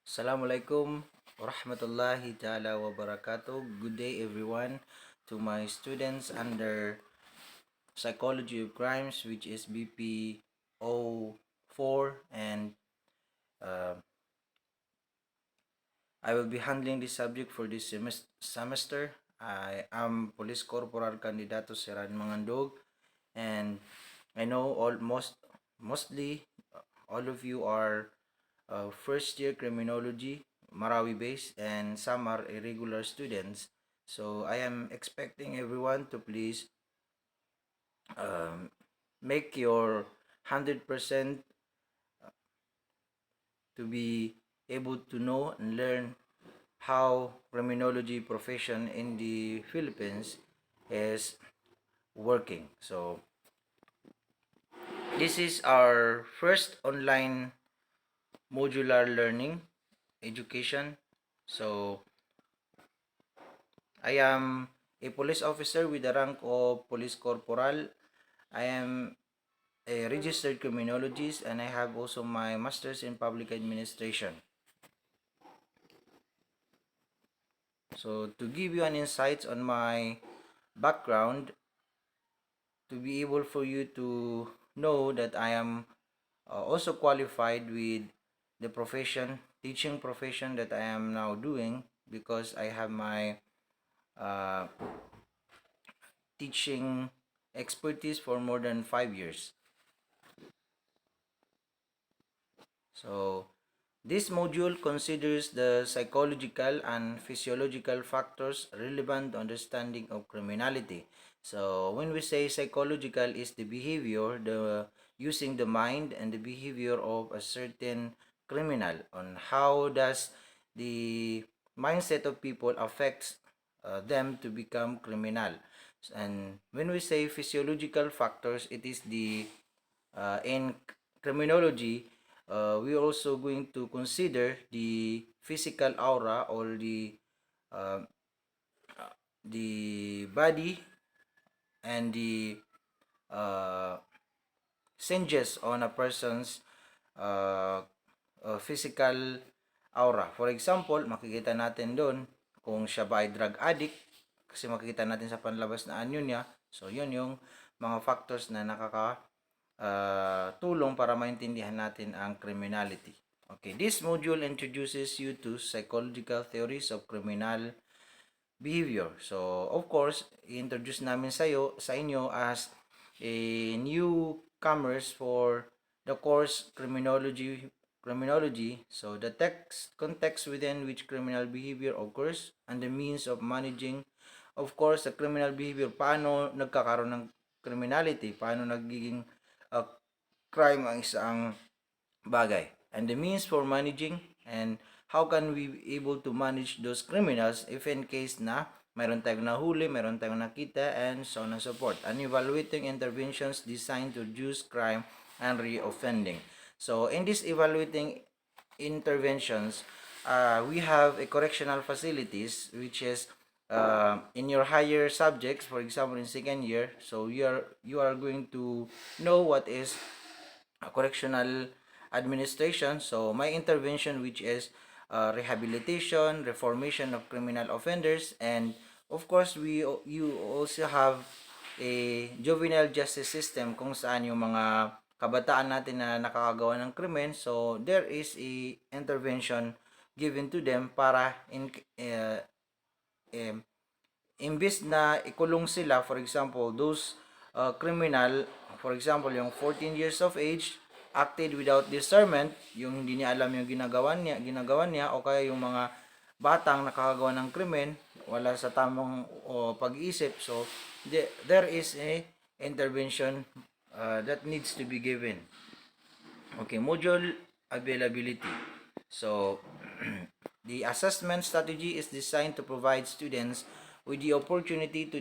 Assalamualaikum warahmatullahi ta'ala wabarakatuh. Good day everyone to my students under Psychology of Crimes, which is BPO4, and uh, I will be handling this subject for this semester. I am Police Corporal Candidato Candi Mangandog, and I know mostly all of you are first year criminology, Marawi based, and some are irregular students. So I am expecting everyone to please um, make your 100% to be able to know and learn how criminology profession in the Philippines is working. So this is our first online modular learning education. So I am a police officer with the rank of police corporal. I am a registered criminologist, and I have also my master's in public administration. So to give you an insight on my background, to be able for you to know that I am also qualified with the profession, teaching profession that I am now doing, because I have my uh, teaching expertise for more than 5 years. So this module considers the psychological and physiological factors relevant to understanding of criminality. So when we say psychological is the behavior, the using the mind and the behavior of a certain criminal, on how does the mindset of people affects them to become criminal. And when we say physiological factors, it is the in criminology, we are also going to consider the physical aura, or uh, the body and the uh, changes on a person's uh, physical aura. For example, makikita natin doon kung siya ba ay drug addict, kasi makikita natin sa panlabas na anyo niya. So yun yung mga factors na tulong para maintindihan natin ang criminality. Okay, this module introduces you to psychological theories of criminal behavior. So, of course, i-introduce namin sa inyo as a newcomers for the course criminology. So, the context within which criminal behavior occurs and the means of managing, of course, the criminal behavior. Paano nagkakaroon ng criminality? Paano nagiging uh, crime ang isang bagay, and the means for managing, and how can we be able to manage those criminals if in case na mayroon tayong nahuli, mayroon tayong nakita, and so on and so forth. And evaluating interventions designed to reduce crime and reoffending. So in this evaluating interventions, we have a correctional facilities, which is in your higher subjects. For example, in second year, so you are going to know what is correctional administration. So my intervention, which is rehabilitation, reformation of criminal offenders, and of course you also have a juvenile justice system, kung saan yung mga kabataan natin na nakakagawa ng krimen, so there is a intervention given to them para um, imbis na ikulong sila. For example, those criminal, for example, yung 14 years of age, acted without discernment, yung hindi niya alam yung ginagawa niya, o kaya yung mga batang nakakagawa ng krimen, wala sa tamang pag-iisip. So there is a intervention that needs to be given. Okay, module availability. So the assessment strategy is designed to provide students with the opportunity to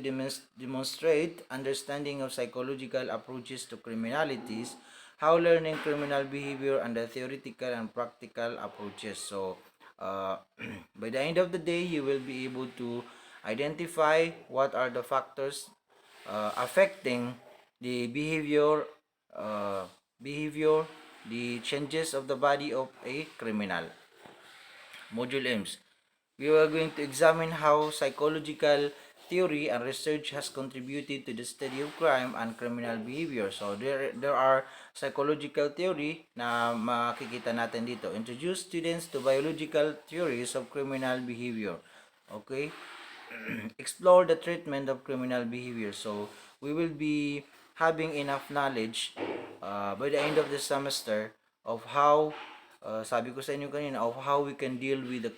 demonstrate understanding of psychological approaches to criminalities, how learning criminal behavior, and the theoretical and practical approaches. So by the end of the day, you will be able to identify what are the factors affecting the behavior, the changes of the body of a criminal. Module aims. We are going to examine how psychological theory and research has contributed to the study of crime and criminal behavior. So there are psychological theory na makikita natin dito. Introduce students to biological theories of criminal behavior. Okay? Explore the treatment of criminal behavior. So we will be having enough knowledge by the end of the semester of how sabi ko sa inyo kanina of how we can deal with the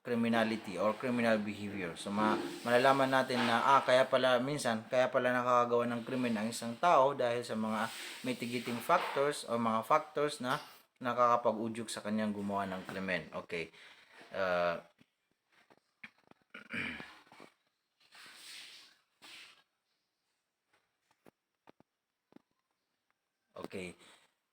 criminality or criminal behavior. So malalaman natin na kaya pala nakakagawa ng krimen ang isang tao dahil sa mga mitigating factors o mga factors na nakakapag-udyok sa kanyang gumawa ng krimen. Okay. Uh, okay.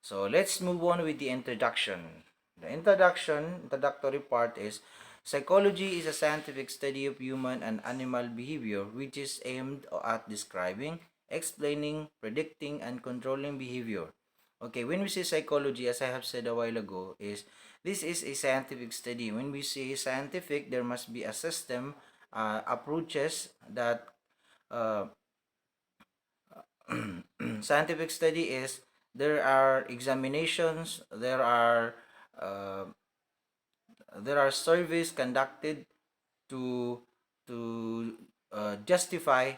So let's move on with the introduction. The introductory part is psychology is a scientific study of human and animal behavior which is aimed at describing, explaining, predicting, and controlling behavior. Okay, when we say psychology, as I have said a while ago, is this is a scientific study. When we say scientific, there must be a system, approaches that uh, scientific study is there are examinations, uh, there are surveys conducted to justify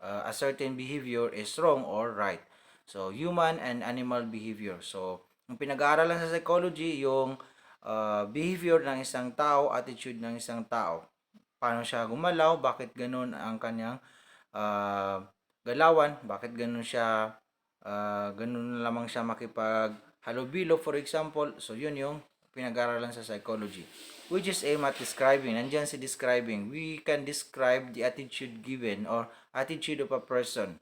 a certain behavior is wrong or right. So human and animal behavior. So ang pinag-aaralan sa psychology yung behavior ng isang tao, attitude ng isang tao. Paano siya gumalaw, bakit ganun ang kanyang uh, galawan, bakit ganun lamang siya makipaghalubilo for example. So yun yung pinag-aralan sa psychology. Which is aim at describing. Nandiyan si describing. We can describe the attitude given or attitude of a person.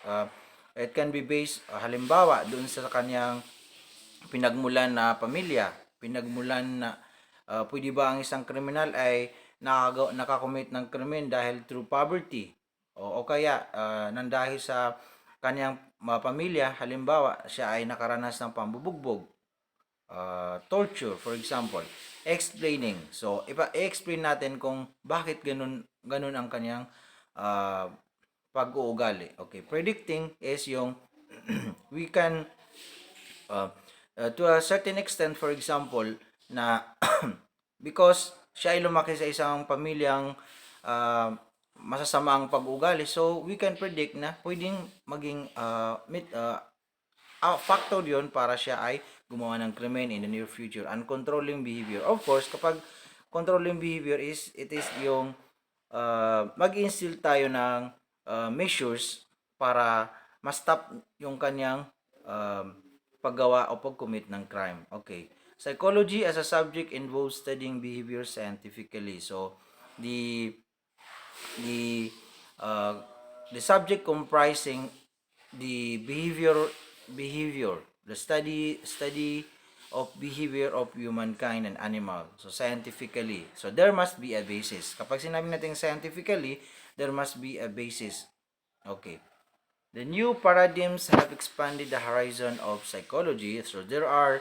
Uh, it can be based, halimbawa, doon sa kanyang pinagmulan na pamilya, pinagmulan na pwede ba ang isang kriminal ay nakakommit ng krimen dahil through poverty o kaya nang dahil sa kanyang pamilya, halimbawa siya ay nakaranas ng pambubugbog, torture for example, explaining. So i-explain natin kung bakit ganun ang kanyang uh, pag-uugali. Okay, predicting is yung we can uh, to a certain extent, for example, na because siya ay lumaki sa isang pamilyang uh, masasama ang pag-ugali, so we can predict na pwedeng maging factor yon para siya ay gumawa ng krimen in the near future. Uncontrolling behavior. Of course, kapag controlling behavior is, it is yung mag-instill tayo ng measures para ma-stop yung kanyang paggawa o pag-commit ng crime. Okay. Psychology as a subject involves studying behavior scientifically. So, the the uh, the subject comprising the behavior, the study of behavior of humankind and animal. So scientifically, so there must be a basis. Kapag sinabi natin scientifically, there must be a basis. Okay. The new paradigms have expanded the horizon of psychology. So there are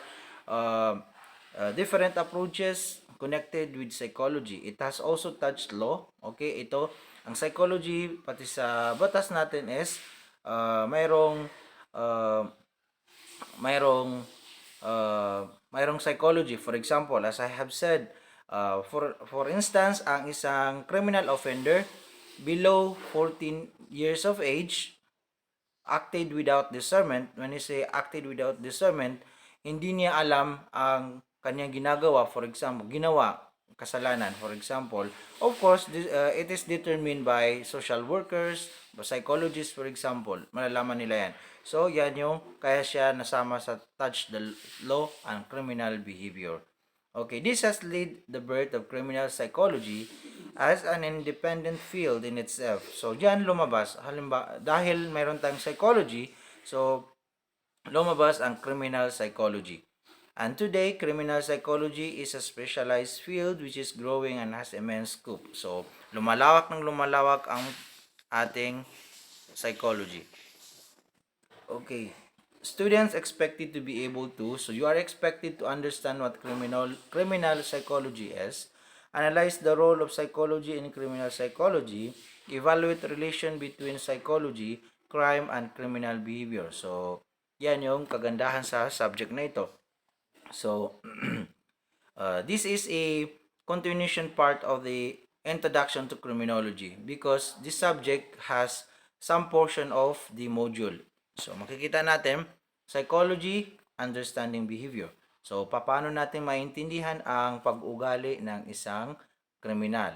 different approaches connected with psychology. It has also touched law. Okay, ito, ang psychology, pati sa batas natin is mayroong uh, mayroong mayroong psychology. For example, as I have said, for instance, ang isang criminal offender below 14 years of age acted without discernment. When you say acted without discernment, hindi niya alam ang kanyang ginagawa. For example, ginawa kasalanan. For example, of course, it is determined by social workers, by psychologists, for example. Malalaman nila yan. So, yan yung kaya siya nasama sa touch the law and criminal behavior. Okay, this has led the birth of criminal psychology as an independent field in itself. So, diyan lumabas, halimbawa, dahil mayroon tayong psychology, so, lumabas ang criminal psychology. And today, criminal psychology is a specialized field which is growing and has immense scope. So, lumalawak ng lumalawak ang ating psychology. Okay. students expected to be able to, so you are expected to understand what criminal psychology is, analyze the role of psychology in criminal psychology, evaluate the relation between psychology, crime, and criminal behavior. So, yan yung kagandahan sa subject na ito. So, this is a continuation part of the introduction to criminology because this subject has some portion of the module. So, makikita natin, psychology, understanding behavior. So, paano natin maintindihan ang pag-ugali ng isang kriminal?